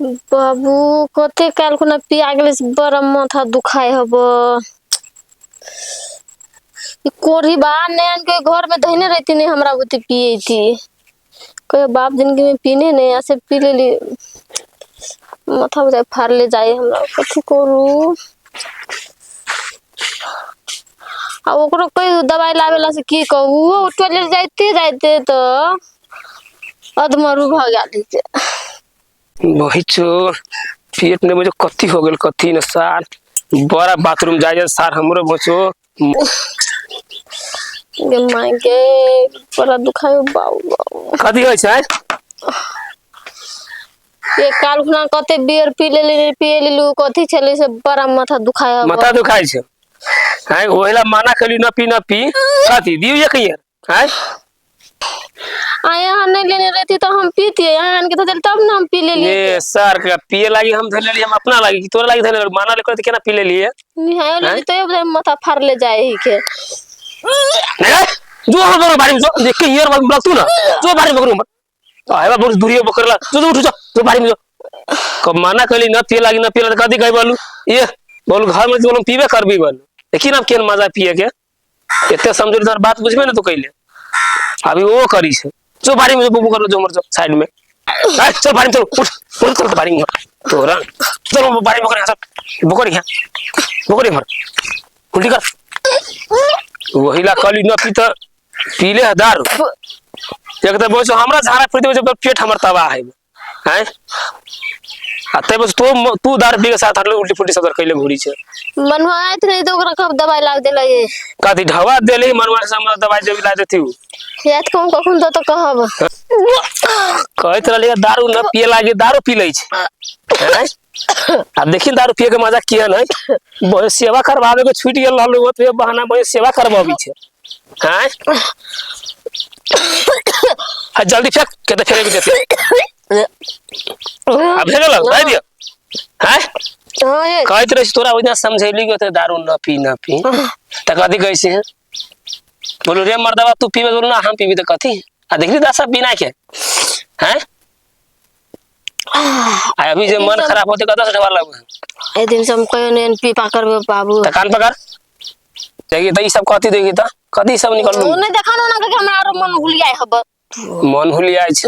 बाबू कते काल खुना पिया गेले से बड़ा माथा दुखाय हब। कोढ़ी बा नैन के घर में धइने रहती नहीं हमरा बुते पिए थी। कहे बाप जिंदगी में पीने नहीं ऐसे पी लेली माथा बुझाय फाड़ ले जाए हमरा कथी करू। आ ओकरो कोई दवाई लावेला से की कहू टॉयलेट जाते जाते तो अधमरू भ गेल छे। वही चो पेट में मुझे कथी हो गेल कथी न सार बड़ा बाथरूम जाए सार हमरो बचो गे माय के बड़ा दुखाय बाऊ कथी होय छै। ये काल खुना कते बियर पी लेलु कथी छले से बड़ा माथा दुखाय हब। माथा दुखाय छै हाय ओहेला माना कली न पी कथी दियो ये कहिए हाय यहाँ नहीं लेने रहती तो हम पीती यहाँ के तो तब ना हम पी ले लिए। ये सर के पिए लागी हम धले लिए हम अपना लागी तोरा लागी धले माना ले करते केना पी ले लिए निहाय ले तो माथा फाड़ ले जाए ही के नहीं जो हम बारी में जो देख के यार बात बोल तू ना जो बारी में करूं आएगा बहुत दूरिया बकरला जो उठ जा जो बारी में जो कब माना कली न पिए लागी न पिए कदी कहि बोलू ये बोल घर में बोलू पीबे करबी बोल लेकिन अब केन मजा पिए के एते समझ सर बात बुझबे ना तो कइले अभी वो करी छे जो बारी में जो बुबू कर जो मर जो साइड में चल बारी में चल उठ चल बारी में तोरा चलो बारी में कर सब बकरी मर उल्टी कर वही ला कली न पी त पीले दारू एक त बोझ हमरा झाड़ा फिरते जब पेट हमर तबाह है हैं आते बस तू दारू पी के साथ हटले उल्टी फुल्टी सब कइले घुरी छे मनवा आइत नहीं तो ओकरा कब दवाई लाग देला ये कथी ढवा देले मनवा से हमरा दवाई जब ला देती याद कौन कखन तो कहब कहत रहले दारू न पिए लागे दारू पी लै छे हैं आ देखिन दारू पिए के मजा किया नहीं बहुत सेवा करवावे के छूट गेल रहल हो तो बहाना बहुत सेवा करवावी छे हैं आ जल्दी फेंक के तो फेंक देते अब भेगल भाई दियो हैं कहत रही तोरा वजह समझैली के दारू न पी त कथी कैसे हैं बोलो रे मर्दवा तू पीबे बोल ना हम पीबी त कथी आ देखली दासा बिना के हैं आ अभी जे मन खराब होते कदा से ढवा लगो ए दिन से हम कयो ने पी पा करबे बाबू त कान पकड़ देखी त ई सब कथी देखी त कथी सब निकल उ नहीं देखानो ना के हमरा आरो मन हुलियाय हब मन हुलियाय छ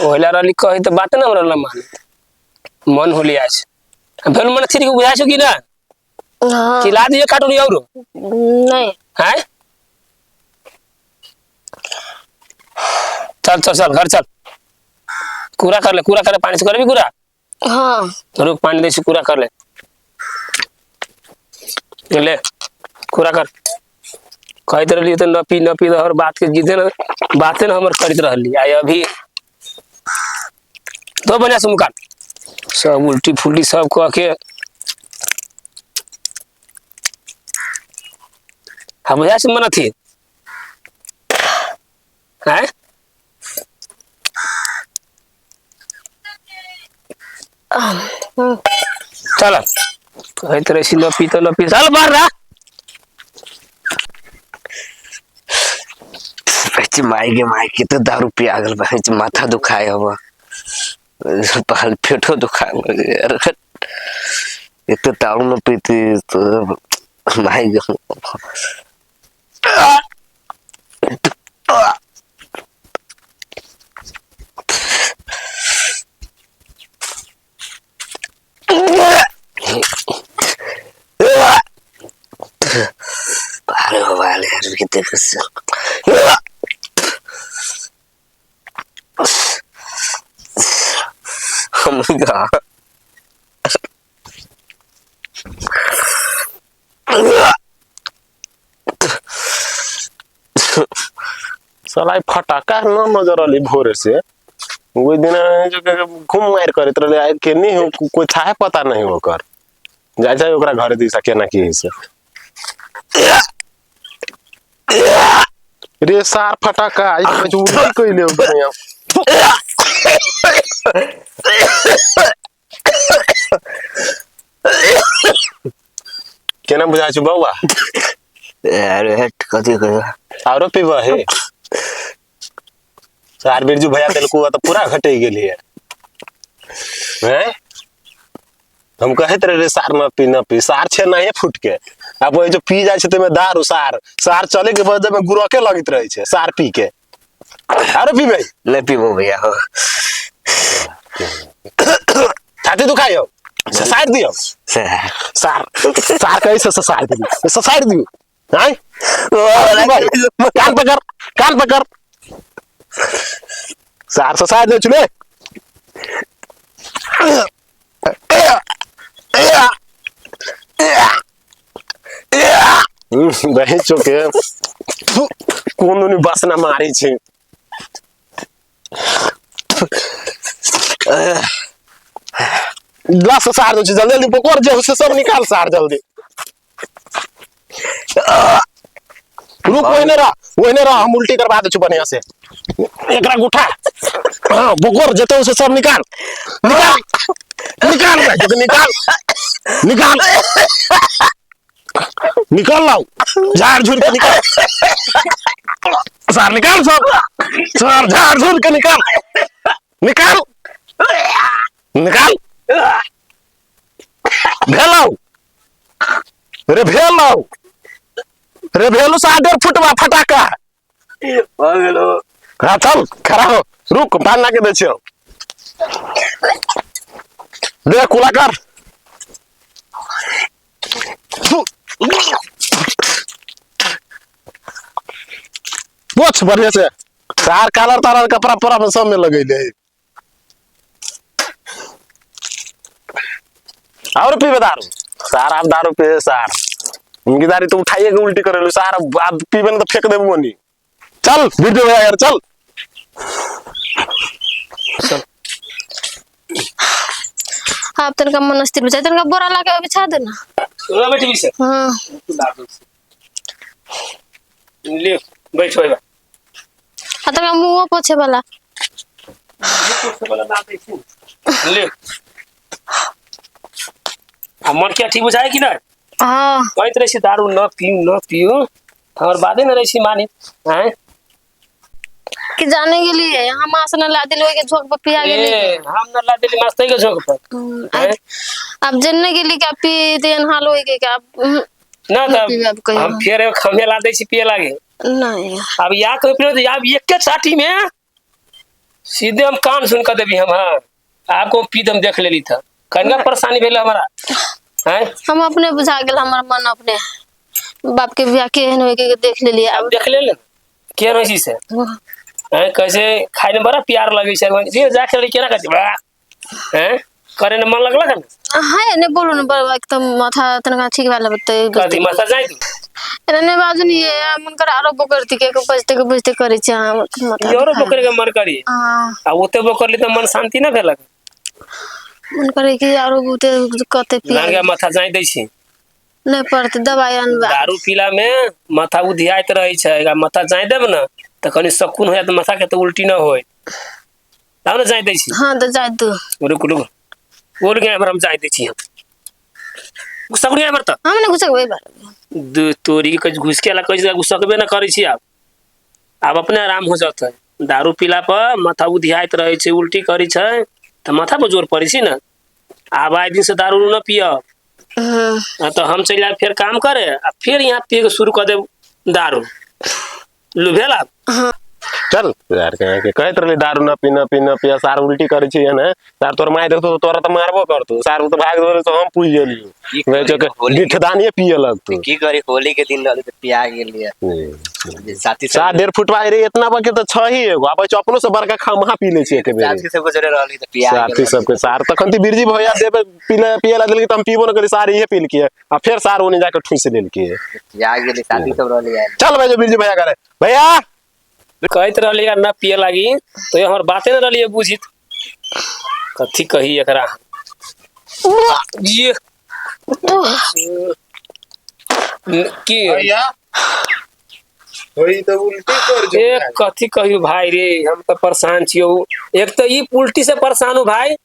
ओला रली कहि त बात ना हमरा मान मन हुलियाय छ भेल मन थिरी के बुझाय छ कि ना हां खिला दिए कार्टून और नहीं हैं चल चल चल घर चल कूड़ा कर ले पानी से कर भी कूड़ा हां रुक पानी दे से कूड़ा कर ले कूड़ा कर कहत रहली त न पी हर बात के जिदे न बातें न हमर करत रहली आय अभी तो बना से मुकान सब उल्टी फुल्टी सब कह के हम बुझा से मन थी हैं चल कहत रही न पी चल बाहर रहा माई के तो दारू पिया गल माथा दुखाए हवा पहल पेटो दुखाए यार ये तो दारू न पीती तो माई अरे वाले यार कितने खुश हम कहा साला फटाका न नजर अली भोरे से वो दिन जो घूम मार करे तो आए के नहीं हो कोई छाए पता नहीं होकर जाय जाय ओकरा घर दिसा केना की है से रे सार फटाका आई तो उड़ी कइले हो केना बुझा छु बौआ अरे हट कथी कर आरो पीबा है सार बिरजू भैया तेलकु तो पूरा घटे गेली है हैं हम कहत रहे सार न पी सार छे नहीं फुट के अब वो जो पी जाए छे में दारू सार सार चले के बाद में गुरके लगित रहे छे सार पी के अरे पी भाई नहीं पीबो भैया हो छाती दुखायो साइड दियो सार सार कैसे साइड दियो साइड दियो हैं कान पकड़ सार से साइड दे चले बही चोके कोनो नि बसना मारी छे ग्लास से सार दो जल्दी जल्दी पकड़ जे उससे सब निकाल सार जल्दी रुक वही रहा हम उल्टी करवा दे छु बढ़िया से एकरा गुठा हां बकोर जते उसे सब निकाल निकाल भाई जल्दी निकाल लाओ झाड़ झूर के निकाल सार निकाल सब सार झाड़ झूर के निकाल भेलो 1.5 फुटवा फटाका हाँ चल खड़ा हो रुक पान लाके दे छियो दे कुला कर पोछ बढ़िया से सार कलर तार कपड़ा पूरा में सब में लगैले और पीबे दारू सार आप दारू पे सार उनकी दारू तो उठाइए के उल्टी करे सार आप पीबे तो फेंक देबो नहीं चल वीडियो भैया यार चल आप तनका मनस्थिर बचा तनका बोरा लाके बिछा देना चलो बैठ भी से हां ले बैठ होइबा तनका मुंह पोछे वाला ले मन क्या ठीक बुझाए कि ना हां कोई तरह से दारू न पियो और बातें न रही मानी हैं कि जाने के लिए हम आसना ला दिल के झोंक पर पिया गेली हम न ला दिल मस्त के झोंक पर अब जनने के लिए क्या पी देन हाल होई के क्या ना तब हम फिर खमे ला दे छी पिए लागे नहीं अब या कोई पियो तो अब एक के छाती में सीधे हम कान सुन कर देबी हम हां आपको पी दम देख लेली था कन्या परेशानी भेल हमारा हैं हम अपने बुझा गेल हमर मन अपने बाप के बियाह के होई के देख लेली अब देख ले के रही से हैं कैसे खाए में बड़ा प्यार लगे से ये जाके केना करती बा हैं करे न मन लगला का हाय ने बोलू न बड़ा एकदम माथा तनका ठीक वाला बते कथी मसा जाई तू ने बाजू नहीं है मन कर आरो बकरती के बजते करे छ माथा योरो बकरे के मन करी हां आ ओते बकरली त मन शांति न भेलक मन करे कि आरो बुते कते पिया लागे माथा जाई दै छी नहीं पड़ते दवाई अनबा दारू पीला में माथा उधियात रही छै माथा जाई देब न त कनी सकून होय त माथा के त उल्टी न होय ताऊ न जाई दै छी हां तो जाय तू रुक बोल के हम जाई दै छी गुस्सा नहीं हमर त हम ने घुसक भाई बार तोरी के घुस के ला कैसे घुसकबे न करै छी अब अपने आराम हो जात है दारू पीला पर माथा उधियात रहे छै उल्टी करी छै त माथा पर जोर पड़ी छी न अब आए दिन से दारू न पिया तो हम चल जाए फिर काम करे आ फिर यहाँ पिए के शुरू कर दे दारू लुभेला चल यार के कहत रहली दारू न पिया सार उल्टी करे छी ने सार तोर माय देखतो तोरा त मारबो करतो सार तो भाग दो तो हम पूछ गेली मैं जो गिठदानिए पिए लगतो की करी होली के दिन रहले त पिया गेलिए साथी 1.5 फुट वाली रे इतना बके तो छ ही एगो अब अपनो से बड़का खमहा पी ले छी एक बेर साथी सब गुजरे रहली त पिया साथी सबके सार तखन ती बिरजी भैया देबे पिए ला देलकी त हम पीबो न करी सार इहे पील के आ फिर सार ओने जाके ठुस लेल के पिया गेली साथी सब रहली चल भाई जो बिरजी भैया करे भैया कहत रहली न पिए लागी तो हमर बाते न रहली बुझित कथी कही एकरा ये की भैया होई त उल्टी कर जो एक कथी कहियो भाई रे हम तो परेशान छियो एक तो ई उल्टी से परेशान हो भाई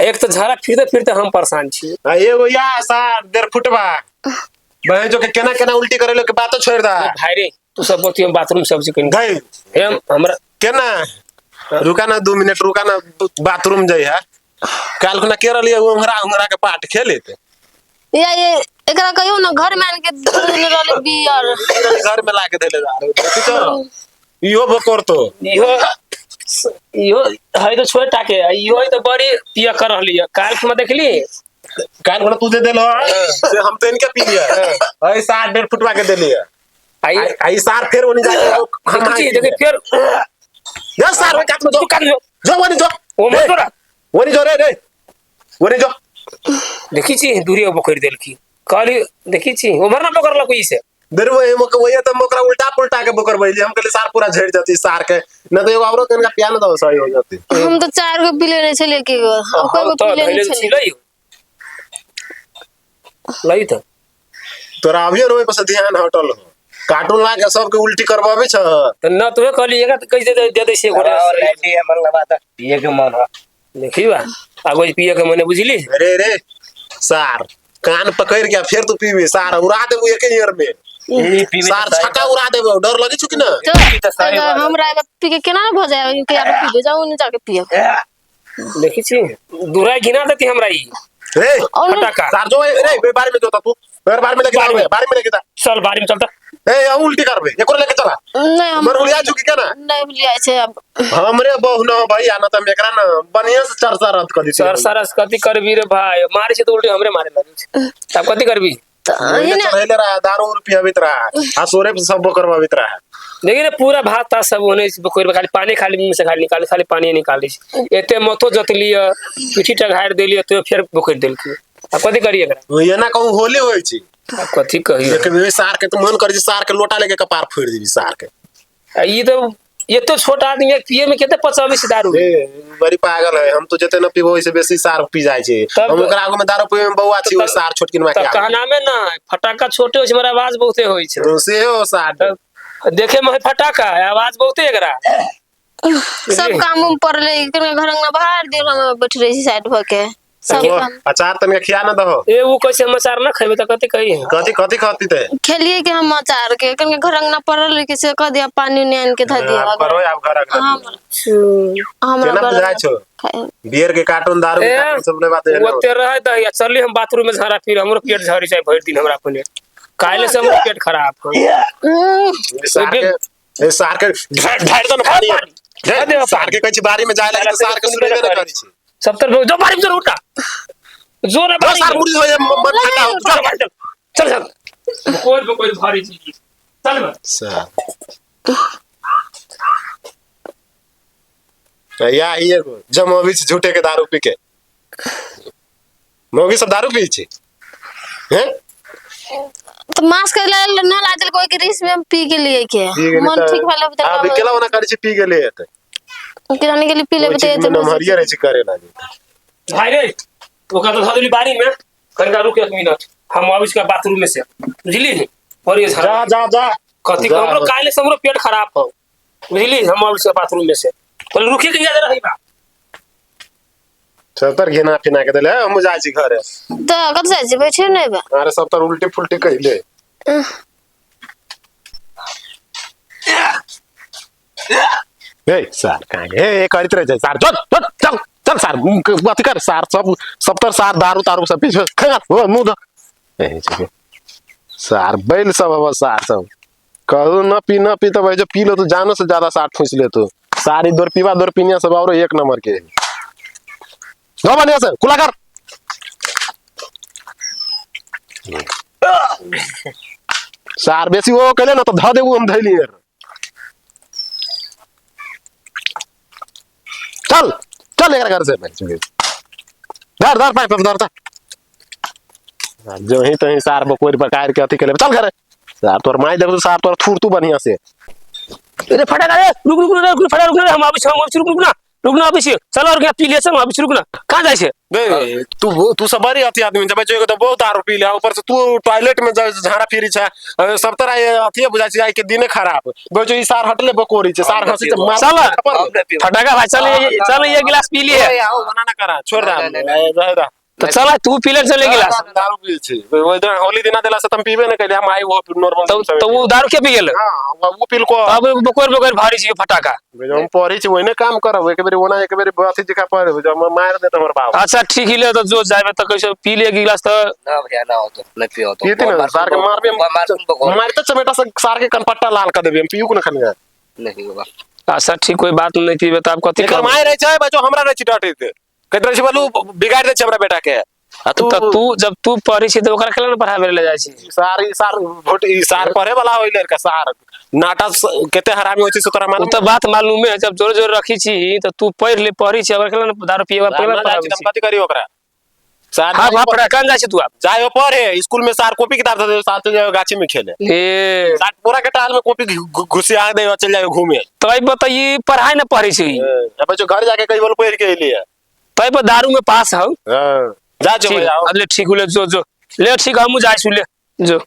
एक तो झरा फिरते हम परेशान छी एगो या सार 1.5 फुटवा बहन जो के केना उल्टी करे के बात छोड़ दा भाई रे तू सब बोती बाथरूम सब से कहीं गई हम हमरा केना रुका ना 2 मिनट रुका ना बाथरूम जाई है काल खुना केरल ये उंगरा के पाठ खेले थे ये एकरा कहियो ना घर में आन के देने रहले बियर घर में लाके देले जा रहे देखी तो इहो बकोर तो इहो है तो छोड़ टाके इहो तो बड़ी पिया कर रहली है काल में देखली काल खुना तू दे देलो से हम तो इनके पी लिया आई 7.5 फुटवा के देली है आई सार फिर ओनी जाके हम देखे फिर या सार में काट में जो वनी जो ओ मत तोरा वनी जो रे वनी जो देखी छी दूरी बकर देल की काली देखी छी ओभर ना पकड़ला कोई से देर वो वही तो मोकरा उल्टा पुल्टा के बकर बैली हम कहले सार पूरा झड़ जाती सार के न तो एगो औरो तनका पिया न दो सही हो जाती हम तो 4 गो पी लेने छले के गो कोई गो पी लेने छले लई तो तोरा अभी रोए पर से ध्यान हटल हो कार्टून ला के सबके उल्टी करबाबे छ तो न तोहे कहली एगा कैसे दे दे से घोड़ा ऑलरेडी हमन लगा था पिए के मन हो देखी बा आगो पिए के मने बुझली रे सार कान पकड़ के फिर तू पीबे सार उड़ा देबू एक ईयर में सार छक्का उड़ा देबो डर लगी छु कि ना तो हमरा पी के केना भ जाए के यार पी जाऊ नहीं जाके पिए देखी छी दूराई गिना देती हमरा ई रे फटाका सार जो रे बारी में जोता तू बारी में लेके जा चल बारी में चलता ए उल्टी करबे एको लेके चला नहीं हम मर उलिया चुकी के ना नहीं लिया छे अब हमरे बहु न भाई आना त मेकरा न बढ़िया से चर्चा रत कर दी सर सरस कथी करबी रे भाई मारे से तो उल्टे हमरे मारे लगे छै तब कथी करबी ये चढ़ेले रहा दारू रुपया बित रहा आ सोरे पे सब करवा बित रहा देखिए रे पूरा भात ता सब होने कोई खाली पानी खाली मुंह से खाली निकाल खाली पानी निकाल दी एते मथो जतली पीठी टघाड़ देली तो फिर बोकर देल की अब कथी करिए एकरा ये ना कहूं होली होई छी अब कथी कहिए एक भी सार के तो मन कर जी सार के लोटा लेके कपार फोड़ देबी सार के ई तो ये तो छोटा आदमी है पिए में केते 25 दारू ए बड़ी पागल है हम तो जते न पीबो से बेसी सार पी जाय छै हम ओकरा आगू में दारू पीए में बौआ छी ओ सार छोटकिन में तब क्या कहना में ना फटाका छोटे होय छै मगर आवाज बहुते होय छै से हो सार देखे में फटाका है आवाज बहुते एकरा सब काम में पड़ले घर में बाहर दिन हम बैठ रही साइड भ के सब काम अचार तनिक खिया न दहो ए वो कैसे समाचार ना खेबे त कथी कही कथी खाती ते खेलिए के हम अचार के कन घर अंगना पड़ल के से कह दिया पानी ने आन के ध दिया आप करो आप घर हमरा केना बुझाय छो बियर के कार्टून दारू के कार्टून सब ले बात है वो ते रह द या चली हम बाथरूम में झाड़ा फिर हमरो पेट झरी जाय भर दिन हमरा अपने काले से हमरो पेट खराब हो सार के ढार दन पानी सार के कछ बारी में जाय लगे सार के सुने न करी छी सब तरफ जो बारी में उठा जोर बारी सार मुड़ी हो मन ठंडा हो चल चल कोई भारी चीज चल बस या ये जमोवी झूठे के दारू पी के मोगी सब दारू पी छी हैं तो मास्क ले ना लाजल कोई के रिस में पी के लिए के मन ठीक वाला बता अब केला वाला कर छी पी के लिए त किराने के लिए पी ले बता तो नमहरिया रे छी करे लागे भाई रे ओका तो धदली बारी में कनका रुक 1 मिनट हम आविस का बाथरूम में से बुझली और ये जा कथी हमरो काले से हमरो पेट खराब हो बुझली हम आविस का बाथरूम में से बोले रुके के जा रही बा सतर घेना फिना के देले हम जाय छी घरे तो कत जाय छी बैठे नै बा अरे सब तर उल्टी फुल्टी कइले ए सार काहे ए करित रहे सार चल चल सार बात कर सार सब तर सार दारू तारू सब पीछे खा हो मुंह द ए सार बैल सब अब सार सब कहू न पी तो भाई जो पी लो तो जानो से ज्यादा सार ठूस ले तो सारी दौर पीनिया सब और 1 नंबर के दो बढ़िया से खुला कर सार बेसी वो कहले ना तो ध देबू हम धैली चल चल एकरा घर से धर पाइप धर जो ही तही सार बकोर पकायर के अथी केले चल घरे सार तोर माई देबो सार तोर थूर तू बढ़िया से अरे फटाका रे रुक फटा रुक हम अभी रुक ना अभी चलो और क्या पी ले चल अभी रुक ना कहां जाय छे बे तू सब बड़ी अथी आदमी जब जो तो बहुत दारू पी ले ऊपर से तू टॉयलेट में झाड़ा फिरी छ सब तरह अथी बुझाय छै के दिने खराब बे जो ई सार हटले बकोरी छै सार हंसी से मार फटाका भाई चल ये गिलास पी लिए आओ मना ना करा छोड़ दे तो चला तू पीले चले गिलास दारू पिए छी ओइ दिन होली दिना देला से तुम पीबे न कैले हम आई वो नॉर्मल तो वो दारू के पी गेल हां वो पिल को अब बकोर बकोर भारी छी फटाका हम पढ़ी छी ओइने काम करब एक बेर ओना एक बेर अथी दिखा पड़े जब मार दे हमर बाप अच्छा ठीक हिले तो जो जाबे तो कैसे पी ले गिलास तो ना भैया ना हो तो नहीं पियो तो पीते ना सार के मारबे मारते चमेटा से सार के कनपट्टा लाल कर देबे हम पियू को न खनिया नहीं होगा अच्छा ठीक कोई बात नहीं पीबे तो आप कथी एकर कर माय रहे छै बच्चो हमरा रहे छी डाटे के कहत रहे छी बोलू बिगाड़ दे छै हमरा बेटा के आ तू तो तू जब तू पढ़ी छी तो ओकरा केला न पढ़ावे ले जाय छी सार वोट ई सार पढ़े वाला होई लड़का सार नाटक केते हरामी होई छै से तोरा वो मालूम तो बात मालूम है जब जोर जोर रखी छी तो तू पढ़ ले पढ़ी छी ओकरा केला न दारू पीवा पहले पढ़ावे छी कथि करी ओकरा सार हां वहां पढ़ा कहां जाय छी तू आप जाए हो पढ़े स्कूल में सार कॉपी किताब दे साथ जाए गाछी में खेले ए सार पूरा के टाल में कॉपी घुसिया दे चल जाए घूमे तो ई बताइए पढ़ाई न पढ़ी छी अब जो घर जाके कई बोल पढ़ के लिए तई पर दारू में पास हो हां जा जो ठीक जाओ अब ले ठीक ले जो जो ले ठीक हम जाय छी ले जो